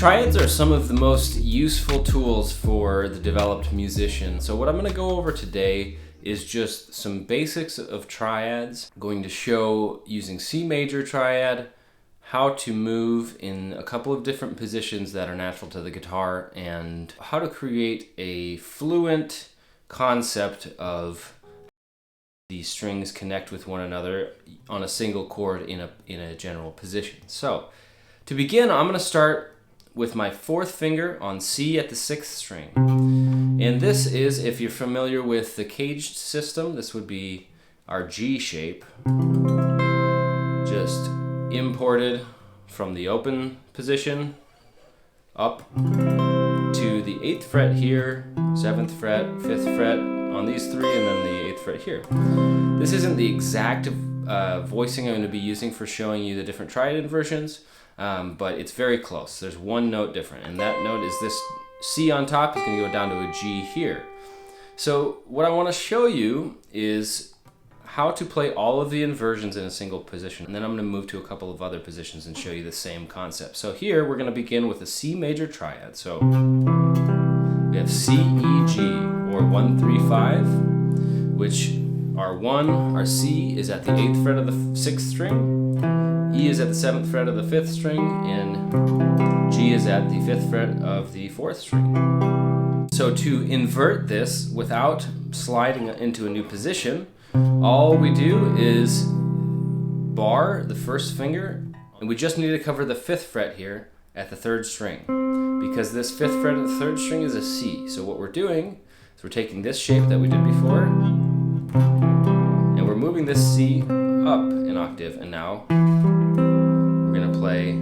Triads are some of the most useful tools for the developed musician. So what I'm going to go over today is just some basics of triads. I'm going to show using C major triad how to move in a couple of different positions that are natural to the guitar and how to create a fluent concept of the strings connect with one another on a single chord in a general position. So to begin, I'm going to start with my fourth finger on C at the sixth string. And this is, if you're familiar with the caged system, this would be our G shape. Just imported from the open position up to the 8th fret here, 7th fret, 5th fret on these three, and then the 8th fret here. This isn't the exact voicing I'm going to be using for showing you the different triad inversions, but it's very close. There's one note different, and that note is this C on top is going to go down to a G here. So what I want to show you is how to play all of the inversions in a single position, and then I'm going to move to a couple of other positions and show you the same concept. So here we're going to begin with a C major triad. So we have C, E, G, or 1, 3, 5, which our C is at the 8th fret of the 6th string, E is at the 7th fret of the 5th string, and G is at the 5th fret of the 4th string. So to invert this without sliding into a new position, all we do is bar the first finger, and we just need to cover the 5th fret here at the 3rd string, because this 5th fret of the 3rd string is a C. So what we're doing is we're taking this shape that we did before, and we're moving this C up an octave, and now we're going to play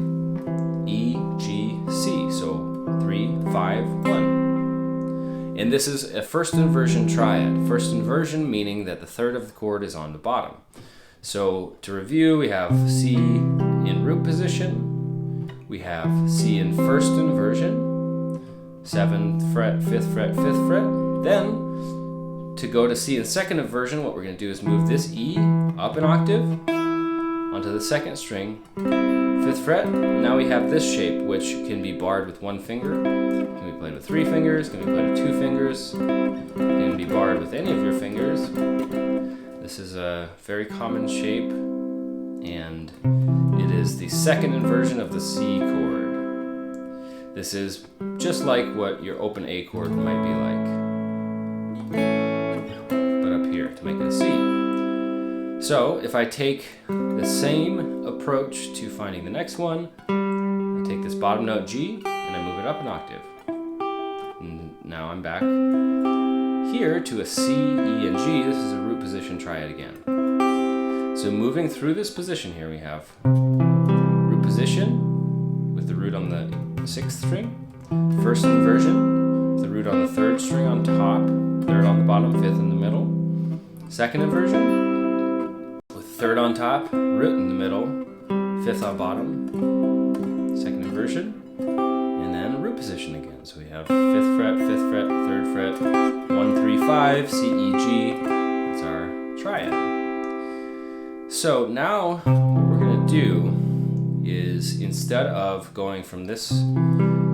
E, G, C. So 3, 5, 1. And this is a first inversion triad. First inversion meaning that the 3rd of the chord is on the bottom. So to review, we have C in root position, we have C in first inversion, 7th fret, 5th fret, 5th fret. Then to go to C in second inversion, what we're going to do is move this E up an octave onto the 2nd string, 5th fret. Now we have this shape, which can be barred with one finger, can be played with 3 fingers, can be played with 2 fingers, can be barred with any of your fingers. This is a very common shape, and it is the 2nd inversion of the C chord. This is just like what your open A chord might be like, but up here to make it a C. So if I take the same approach to finding the next one, I take this bottom note G and I move it up an octave. And now I'm back here to a C, E, and G. This is a root position triad again. So moving through this position here, we have root position with the root on the 6th string, first inversion with the root on the 3rd string on top, 3rd on the bottom, 5th in the middle, 2nd inversion, 3rd on top, root in the middle, 5th on bottom, 2nd inversion, and then root position again. So we have 5th fret, 5th fret, 3rd fret, 1, 3, 5, C, E, G. That's our triad. So now what we're going to do is, instead of going from this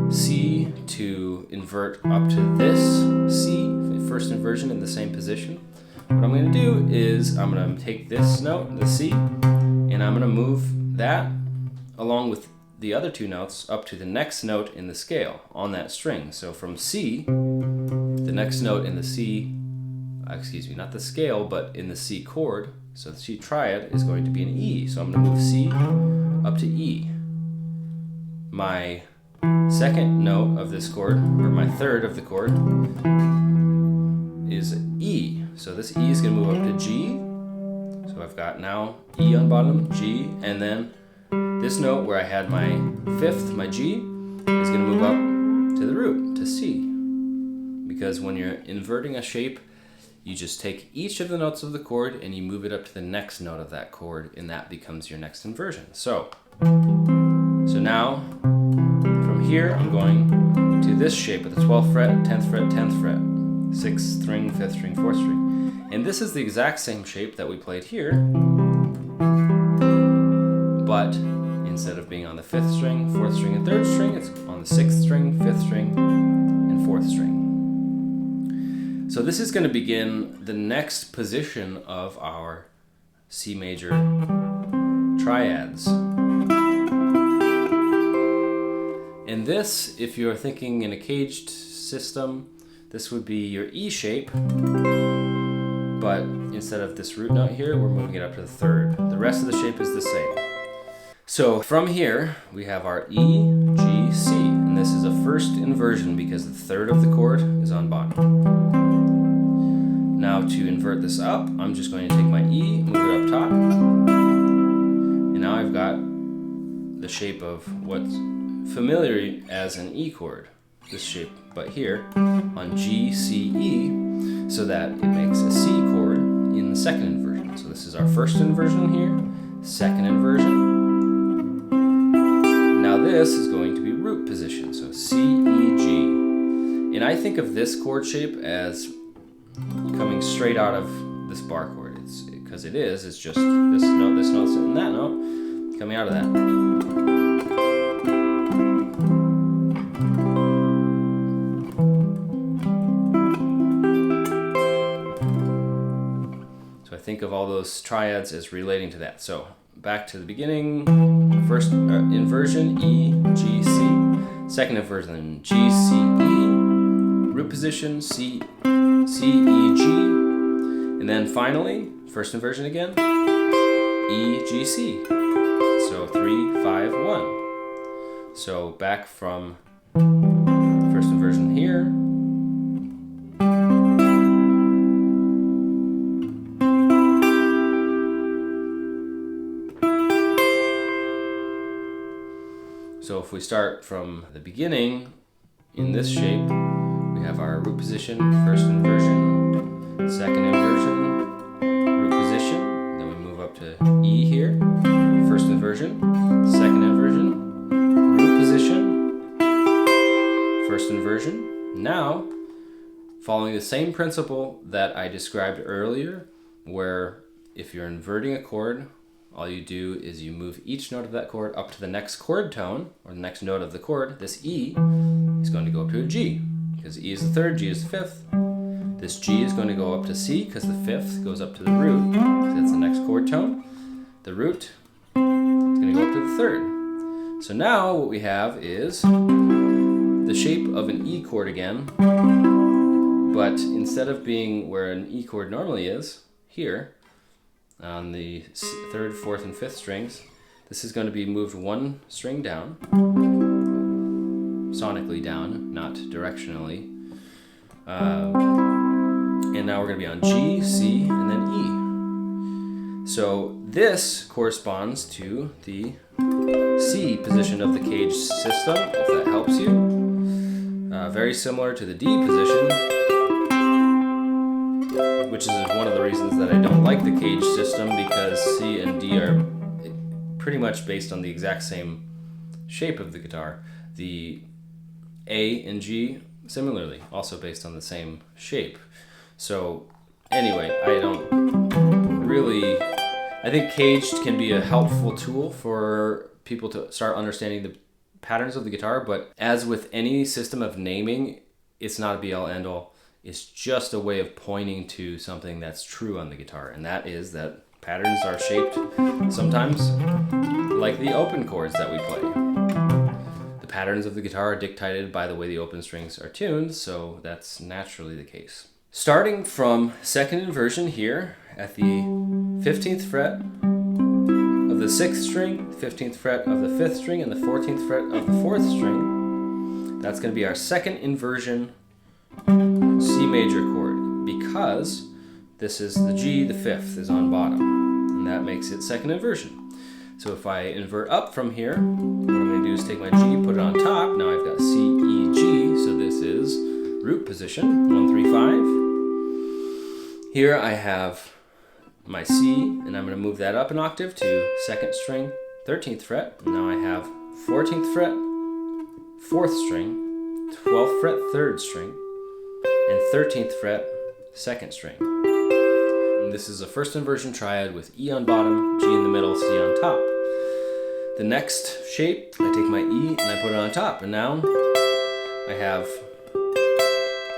C to invert up to this C, first inversion in the same position, what I'm going to do is I'm going to take this note, the C, and I'm going to move that along with the other 2 notes up to the next note in the scale on that string. So from C, the next note in the C, not the scale, but in the C chord, so the C triad is going to be an E. So I'm going to move C up to E. My 2nd note of this chord, or my 3rd of the chord, is E. So this E is going to move up to G. So I've got now E on bottom, G, and then this note where I had my 5th, my G, is going to move up to the root, to C. Because when you're inverting a shape, you just take each of the notes of the chord and you move it up to the next note of that chord, and that becomes your next inversion. So now from here I'm going to this shape at the 12th fret, 10th fret, 10th fret, 6th string, 5th string, 4th string. And this is the exact same shape that we played here, but instead of being on the 5th string, 4th string, and 3rd string, it's on the 6th string, 5th string, and 4th string. So this is going to begin the next position of our C major triads. And this, if you're thinking in a caged system, this would be your E shape, but instead of this root note here, we're moving it up to the 3rd. The rest of the shape is the same. So from here, we have our E, G, C, and this is a first inversion because the 3rd of the chord is on bottom. Now to invert this up, I'm just going to take my E, move it up top, and now I've got the shape of what's familiar as an E chord, this shape, but here on G, C, E, so that it makes a C chord in the second inversion. So this is our first inversion here, second inversion. Now this is going to be root position, so C, E, G. And I think of this chord shape as coming straight out of this bar chord. It's because it's just this note, and that note coming out of that. So I think of all those triads as relating to that. So back to the beginning, first inversion, E, G, C. Second inversion, G, C, E. Root position, C, C, E, G. And then finally, first inversion again, E, G, C. So 3, 5, 1. So back from first inversion here. So if we start from the beginning in this shape, we have our root position, first inversion, second inversion, root position, then we move up to E here, first inversion, second inversion, root position, first inversion. Now, following the same principle that I described earlier, where if you're inverting a chord, all you do is you move each note of that chord up to the next chord tone, or the next note of the chord. This E is going to go up to a G, because E is the 3rd, G is the 5th. This G is going to go up to C, because the 5th goes up to the root, because that's the next chord tone. The root is going to go up to the 3rd. So now what we have is the shape of an E chord again, but instead of being where an E chord normally is, here, on the 3rd, 4th, and 5th strings, this is going to be moved one string down, sonically down, not directionally. And now we're going to be on G, C, and then E. So this corresponds to the C position of the cage system, if that helps you. Very similar to the D position, which is one of the reasons that I don't like the cage system, because C and D are pretty much based on the exact same shape of the guitar. The A and G, similarly, also based on the same shape. So anyway, I think caged can be a helpful tool for people to start understanding the patterns of the guitar, but as with any system of naming, it's not a be-all, end-all. It's just a way of pointing to something that's true on the guitar, and that is that patterns are shaped sometimes like the open chords that we play. The patterns of the guitar are dictated by the way the open strings are tuned, so that's naturally the case. Starting from second inversion here at the 15th fret of the 6th string, 15th fret of the 5th string, and the 14th fret of the 4th string, that's going to be our second inversion C major chord, because this is the G, the 5th is on bottom, and that makes it second inversion. So if I invert up from here, what I'm going to do is take my G, put it on top. Now I've got C, E, G, so this is root position, 1, 3, 5. Here I have my C, and I'm going to move that up an octave to second string, 13th fret. And now I have 14th fret, 4th string, 12th fret, 3rd string, and 13th fret, 2nd string. And this is a first inversion triad with E on bottom, G in the middle, C on top. the next shape, I take my E and I put it on top, and now I have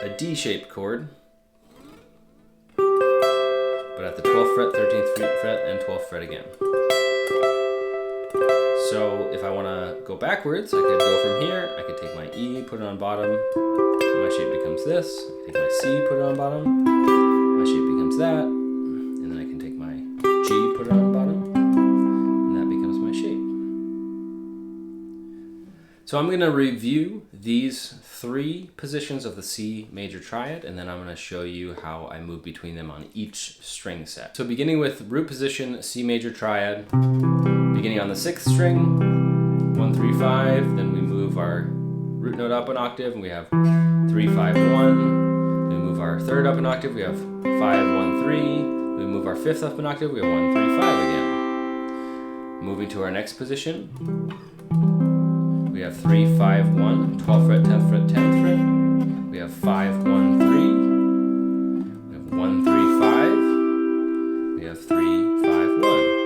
a D-shaped chord, but at the 12th fret, 13th fret, and 12th fret again. So if I want to go backwards, I could go from here, I could take my E, put it on bottom, and my shape becomes this. I can take my C, put it on bottom, my shape becomes that, and then I can take my G, put it on bottom, and that becomes my shape. So I'm going to review these 3 positions of the C major triad, and then I'm going to show you how I move between them on each string set. So beginning with root position C major triad, beginning on the 6th string, 1, 3, 5, then we move our root note up an octave, and we have 3, 5, 1. We move our 3rd up an octave, we have 5, 1, 3. We move our 5th up an octave, we have 1, 3, 5 again. Moving to our next position, we have 3, 5, 1, 12th fret, 10th fret, 10th fret. We have 5, 1, 3. We have 1, 3, 5. We have 3, 5, 1.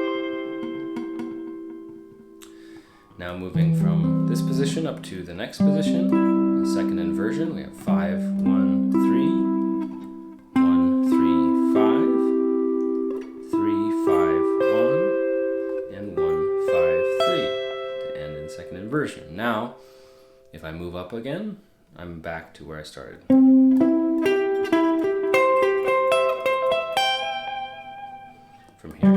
Now moving from this position up to the next position, the second inversion, we have 5, 1, 3, 1, 3, 5, 3, 5, 1, and 1, 5, 3 to end in second inversion. Now, if I move up again, I'm back to where I started. From here.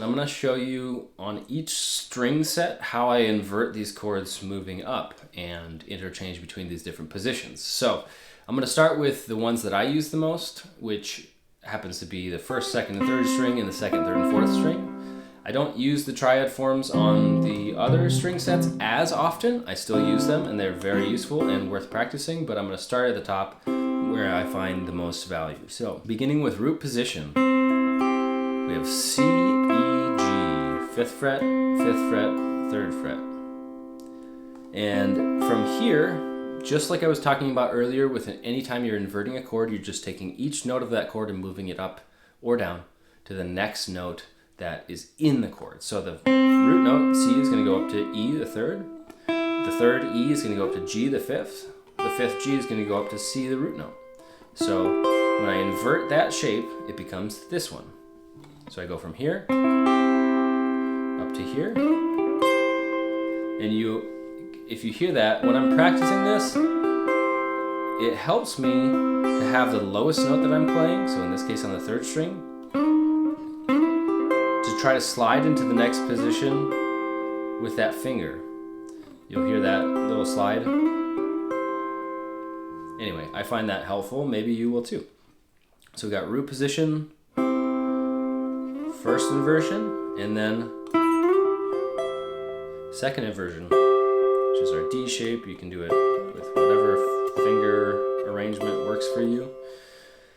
I'm going to show you on each string set how I invert these chords moving up and interchange between these different positions. So I'm going to start with the ones that I use the most, which happens to be the 1st, 2nd, and 3rd string and the 2nd, 3rd, and 4th string. I don't use the triad forms on the other string sets as often. I still use them and they're very useful and worth practicing, but I'm going to start at the top where I find the most value. So beginning with root position, we have C, E, 5th fret, 5th fret, 3rd fret. And from here, just like I was talking about earlier, with any time you're inverting a chord, you're just taking each note of that chord and moving it up or down to the next note that is in the chord. So the root note, C, is going to go up to E, the 3rd. The 3rd E is going to go up to G, the 5th. The 5th G is going to go up to C, the root note. So when I invert that shape, it becomes this one. So I go from here up to here, and if you hear that, when I'm practicing this, it helps me to have the lowest note that I'm playing, so in this case on the 3rd string, to try to slide into the next position with that finger. You'll hear that little slide. Anyway, I find that helpful, maybe you will too. So we got root position, 1st inversion, and then 2nd inversion, which is our D shape. You can do it with whatever finger arrangement works for you.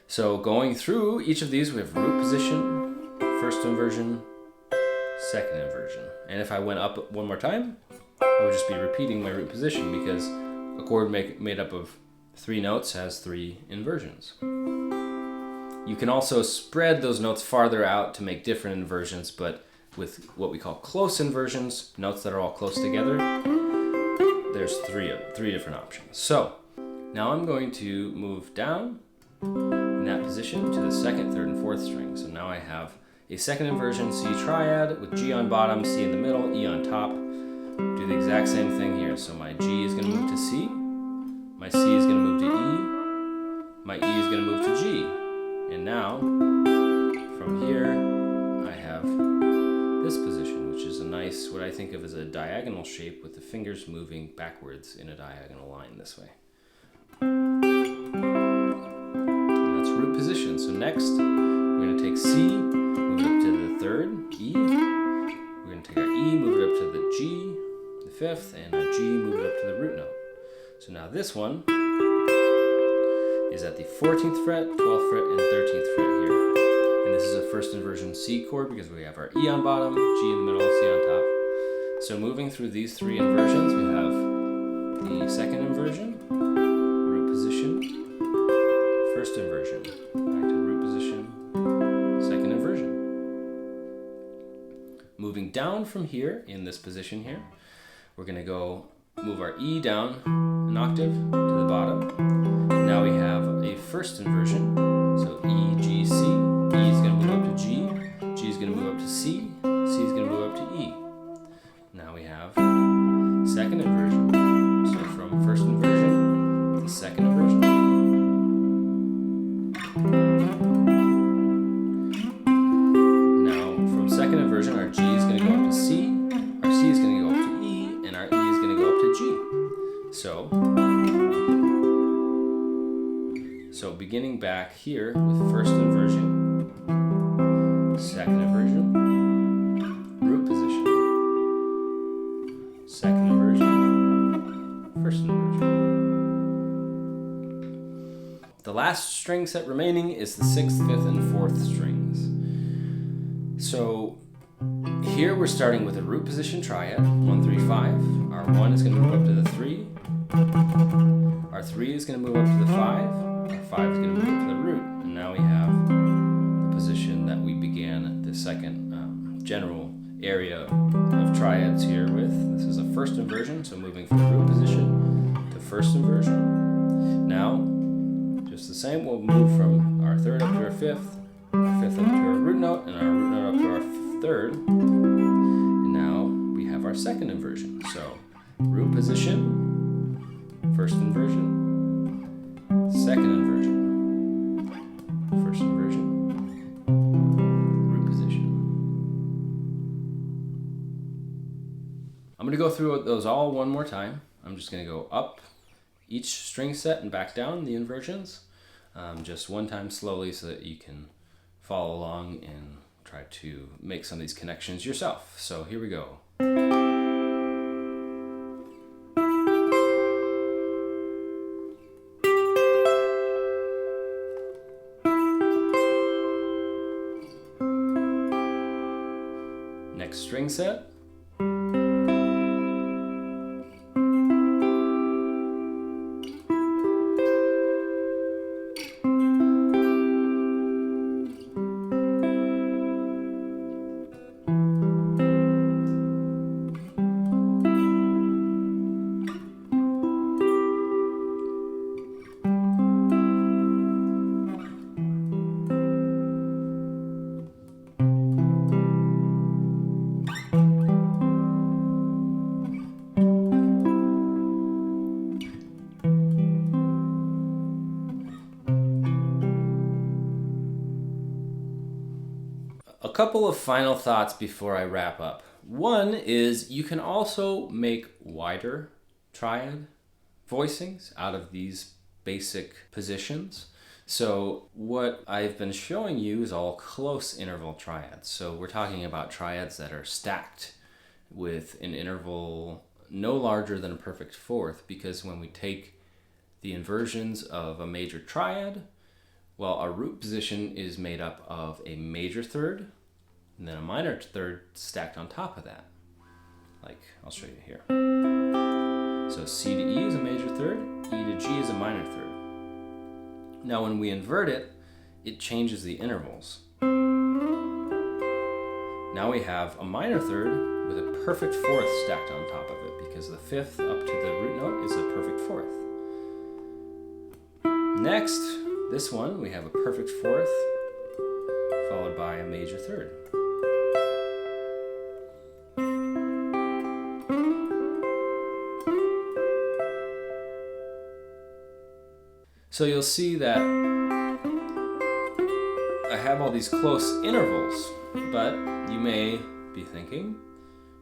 So going through each of these, we have root position, 1st inversion, 2nd inversion. And if I went up one more time, I would just be repeating my root position because a chord made up of 3 notes has 3 inversions. You can also spread those notes farther out to make different inversions, but with what we call close inversions, notes that are all close together, there's three different options. So now I'm going to move down in that position to the 2nd, 3rd, and 4th string. So now I have a 2nd inversion C triad with G on bottom, C in the middle, E on top. Do the exact same thing here. So my G is going to move to C, my C is going to move to E, my E is going to move to G. And now, from here, I have this position, which is a nice, what I think of as a diagonal shape with the fingers moving backwards in a diagonal line this way. And that's root position. So next, we're going to take C, move it up to the 3rd, E. We're going to take our E, move it up to the G, the 5th, and our G, move it up to the root note. So now this one is at the 14th fret, 12th fret, and 13th fret here. And this is a 1st inversion C chord because we have our E on bottom, G in the middle, C on top. So moving through these 3 inversions, we have the 2nd inversion, root position, 1st inversion, back to root position, 2nd Moving down from here, in this position here, we're going to go move our E down an octave to the bottom. Now we have a first inversion. So E, G, C. E is going to move up to G. G is going to move up to C. C is going to move up to E. Now we have second inversion. So from first inversion to second inversion. Now from second inversion, our G is going to go up to C. Our C is going to go up to E. And our E is going to go up to G. So beginning back here with first inversion, second inversion, root position, second inversion, first inversion. The last string set remaining is the 6th, 5th, and 4th strings. So here we're starting with a root position triad, 1, 3, 5. Our 1 is going to move up to the 3. Our 3 is going to move up to the 5. Our 5 is going to move up to the root. And now we have the position that we began the second general area of triads here with. This is a first inversion, so moving from root position to first inversion. Now, just the same, we'll move from our 3rd up to our 5th, our 5th up to our root note, and our root note up to our 3rd. And now we have our second inversion. So root position, first inversion, second inversion, first inversion, root position. I'm going to go through those all one more time. I'm just going to go up each string set and back down the inversions just one time slowly so that you can follow along and try to make some of these connections yourself. So here we go. Next string set. A couple of final thoughts before I wrap up. One is you can also make wider triad voicings out of these basic positions. So what I've been showing you is all close interval triads. So we're talking about triads that are stacked with an interval no larger than a perfect fourth, because when we take the inversions of a major triad, well, our root position is made up of a major third and then a minor third stacked on top of that. Like, I'll show you here. So C to E is a major third, E to G is a minor third. Now when we invert it, it changes the intervals. Now we have a minor third with a perfect fourth stacked on top of it, because the 5th up to the root note is a perfect fourth. Next, this one, we have a perfect fourth followed by a major third. So you'll see that I have all these close intervals, but you may be thinking,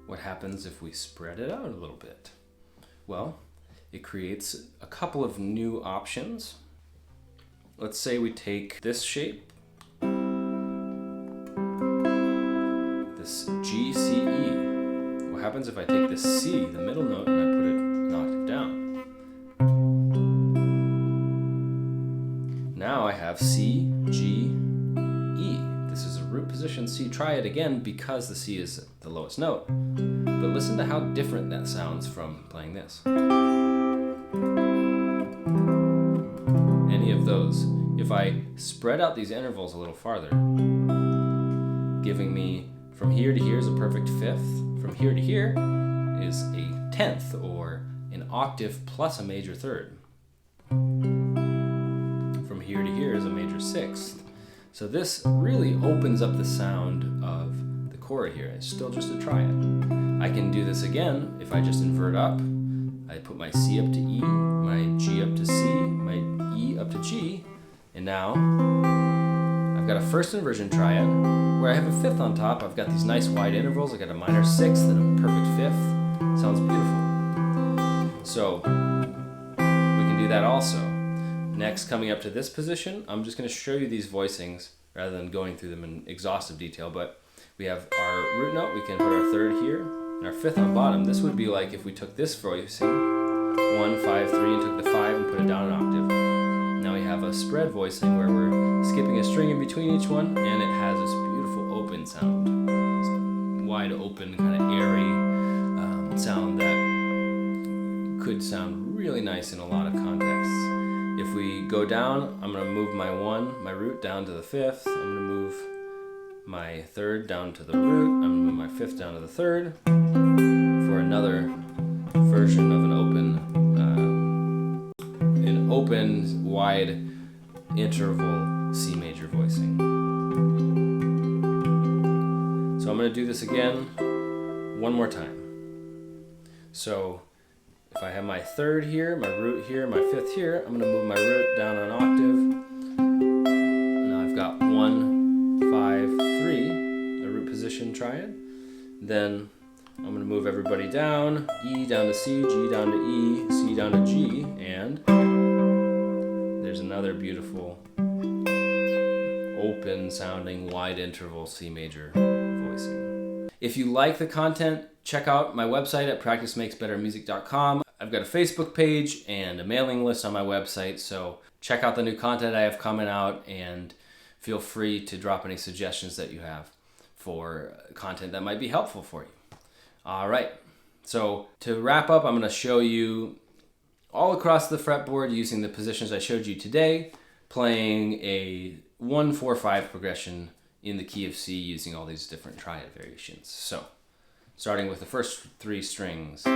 what happens if we spread it out a little bit? Well, it creates a couple of new options. Let's say we take this shape, this G, C, E. What happens if I take this C, the middle note, and I put it an octave down? Now I have C, G, E. This is a root position C triad again because the C is the lowest note. But listen to how different that sounds from playing this. Any of those. If I spread out these intervals a little farther, giving me From here to here is a perfect fifth. From here to here is a 10th, or an octave plus a major third. From here to here is a major sixth. So this really opens up the sound of the chord here. It's still just a triad. I can do this again if I just invert up. I put my C up to E, my G up to C, my E up to G, and now I've got a first inversion triad where I have a fifth on top. I've got these nice wide intervals. I got a minor sixth and a perfect fifth. Sounds beautiful. So we can do that also. Next, coming up to this position, I'm just going to show you these voicings rather than going through them in exhaustive detail, but we have our root note. We can put our third here and our fifth on bottom. This would be like if we took this voicing, 1, 5, 3, and took the 5 and put it down an octave. Now we have a spread voicing where we're skipping a string in between each one, and it has this beautiful open sound. This wide open, kind of airy sound that could sound really nice in a lot of contexts. If we go down, I'm going to move my root down to the fifth. I'm going to move my third down to the root. I'm going to move my fifth down to the third for another version of an open, wide interval C major voicing. So I'm going to do this again one more time. So if I have my third here, my root here, my fifth here, I'm going to move my root down an octave. Now I've got 1, 5, 3, a root position triad. Then I'm going to move everybody down, E down to C, G down to E, C down to G, and there's another beautiful open sounding wide interval C major voicing. If you like the content, check out my website at practicemakesbettermusic.com. I've got a Facebook page and a mailing list on my website, so check out the new content I have coming out and feel free to drop any suggestions that you have for content that might be helpful for you. All right, so to wrap up, I'm going to show you all across the fretboard using the positions I showed you today, playing a 1-4-5 progression in the key of C using all these different triad variations. So starting with the first 3 strings.